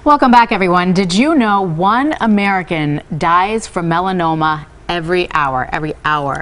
Welcome back, everyone. Did you know 1 American dies from melanoma every hour?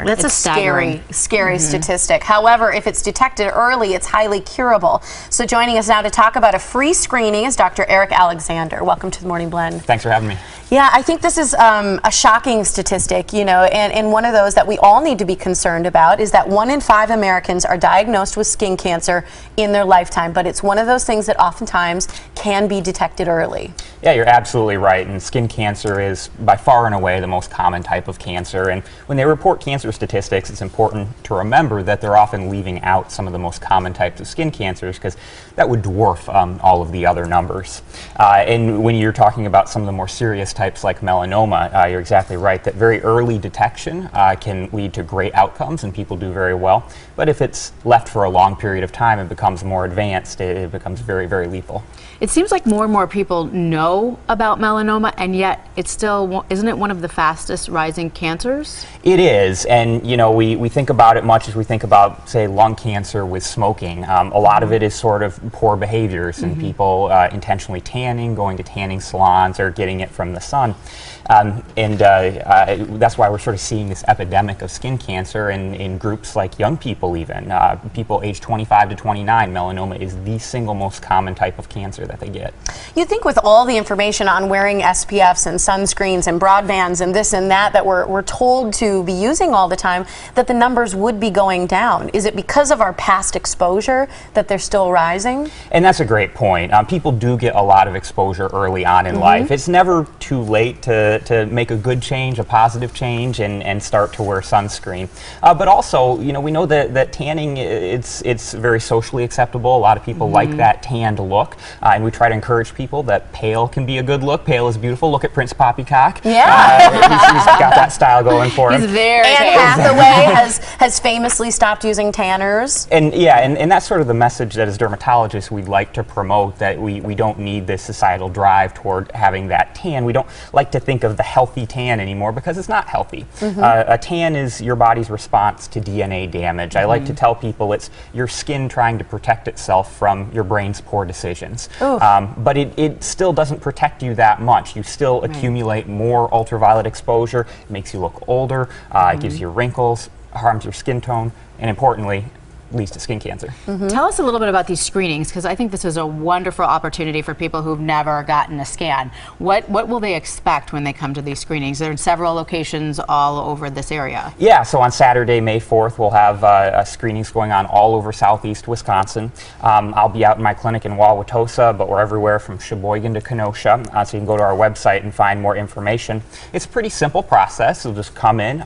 That's a scary statistic. However, if it's detected early, it's highly curable. So joining us now to talk about a free screening is Dr. Eric Alexander. Welcome to the Morning Blend. Thanks for having me. Yeah, I think this is a shocking statistic, you know, and one of those that we all need to be concerned about is that 1 in 5 Americans are diagnosed with skin cancer in their lifetime, but it's one of those things that oftentimes can be detected early. Yeah, you're absolutely right, and skin cancer is by far and away the most common type of cancer, and when they report cancer statistics, it's important to remember that they're often leaving out some of the most common types of skin cancers because that would dwarf all of the other numbers. And when you're talking about some of the more serious types like melanoma, you're exactly right that very early detection can lead to great outcomes and people do very well. But if it's left for a long period of time and becomes more advanced, it becomes very, very lethal. It seems like more and more people know about melanoma, and yet it's still, isn't it one of the fastest rising cancers? It is, and you know, we think about it much as we think about, say, lung cancer with smoking. A lot of it is sort of poor behaviors and people intentionally tanning, going to tanning salons, or getting it from the sun. That's why we're sort of seeing this epidemic of skin cancer in groups like young people even. People aged 25 to 29, melanoma is the single most common type of cancer that they get. You'd think with all the information on wearing SPFs and sunscreens and broadbands and this and that we're told to be using all the time, that the numbers would be going down. Is it because of our past exposure that they're still rising? And that's a great point. People do get a lot of exposure early on in life. It's never too late to make a good change, a positive change, and start to wear sunscreen. But also, you know, we know that tanning, it's very socially acceptable. A lot of people like that tanned look, and we try to encourage people that pale can be a good look. Pale is beautiful. Look at Prince Poppycock. Yeah. He's got that style going for him. He's very Anne Hathaway has famously stopped using tanners. And yeah, and that's sort of the message that as dermatologists we'd like to promote, that we don't need this societal drive toward having that tan. We don't like to think of the healthy tan anymore because it's not healthy. A tan is your body's response to DNA damage. I like to tell people it's your skin trying to protect itself from your brain's poor decisions. But it still doesn't protect you that much. You still accumulate more ultraviolet exposure. It makes you look older. It gives you wrinkles, harms your skin tone, and importantly, leads to skin cancer. Tell us a little bit about these screenings, because I think this is a wonderful opportunity for people who've never gotten a scan. What will they expect when they come to these screenings? There are several locations all over this area. Yeah, so on Saturday, May 4th, we'll have screenings going on all over southeast Wisconsin. I'll be out in my clinic in Wauwatosa, but we're everywhere from Sheboygan to Kenosha, so you can go to our website and find more information. It's a pretty simple process. You'll just come in,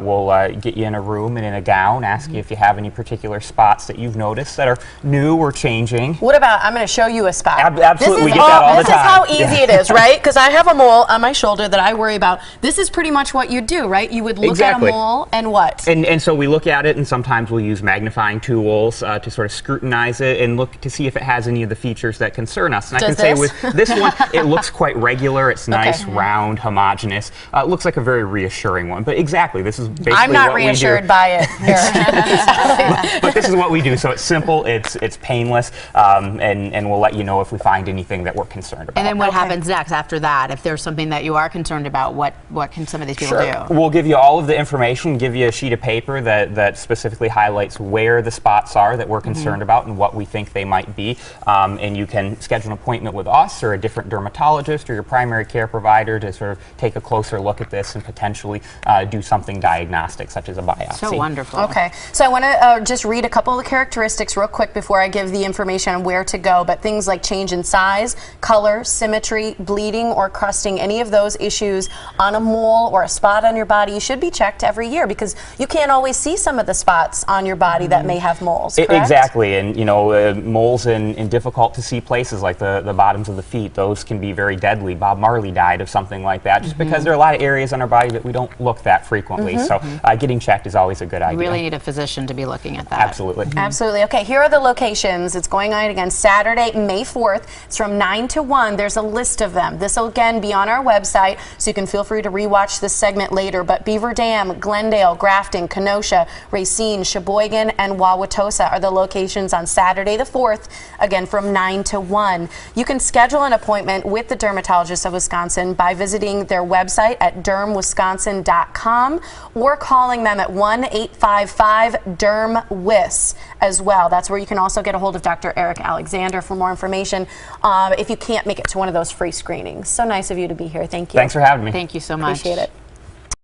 we'll get you in a room and in a gown, ask you if you have any particular spots that you've noticed that are new or changing. What about, I'm going to show you a spot. Absolutely, we get that all the time. This is how easy it is, right? Because I have a mole on my shoulder that I worry about. This is pretty much what you do, right? You would look at a mole and what? And so we look at it, and sometimes we'll use magnifying tools to sort of scrutinize it and look to see if it has any of the features that concern us. And I can say with this one, it looks quite regular. It's nice, round, homogeneous. It looks like a very reassuring one. But exactly, this is basically I'm not reassured by it here. But this is what we do. So it's simple, it's painless, and we'll let you know if we find anything that we're concerned about. And then what happens next after that? If there's something that you are concerned about, what can some of these people do? We'll give you all of the information, give you a sheet of paper that specifically highlights where the spots are that we're concerned about and what we think they might be. And you can schedule an appointment with us or a different dermatologist or your primary care provider to sort of take a closer look at this and potentially do something diagnostic, such as a biopsy. So wonderful. Okay, so I want to just read a couple of the characteristics real quick before I give the information on where to go, but things like change in size, color, symmetry, bleeding or crusting, any of those issues on a mole or a spot on your body, you should be checked every year because you can't always see some of the spots on your body that may have moles, correct? Exactly, and you know, moles in difficult to see places like the bottoms of the feet, those can be very deadly. Bob Marley died of something like that just because there are a lot of areas on our body that we don't look that frequently, so getting checked is always a good idea. You really need a physician to be looking at that. Absolutely. Absolutely. Absolutely. Okay, here are the locations. It's going on again Saturday, May 4th. It's from 9 to 1. There's a list of them. This will again be on our website, so you can feel free to rewatch this segment later. But Beaver Dam, Glendale, Grafton, Kenosha, Racine, Sheboygan, and Wauwatosa are the locations on Saturday the 4th, again from 9 to 1. You can schedule an appointment with the Dermatologists of Wisconsin by visiting their website at dermwisconsin.com or calling them at 1-855-DERM-WIS as well. That's where you can also get a hold of Dr. Eric Alexander for more information if you can't make it to one of those free screenings. So nice of you to be here. Thank you. Thanks for having me. Thank you so much. Appreciate it.